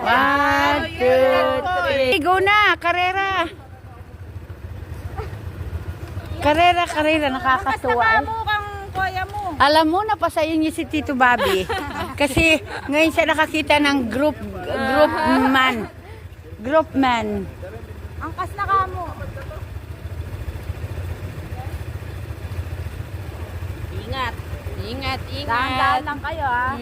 1, 2, 3. Go na, karera. Karera, nakakatuwa. Mas mo kang kuya mo. Alam mo, napasayo niyo si Tito Bobby. Kasi ngayon siya nakakita ng group man. Angkas na ka mo. Ingat. Dahan-dahan lang kayo, ha.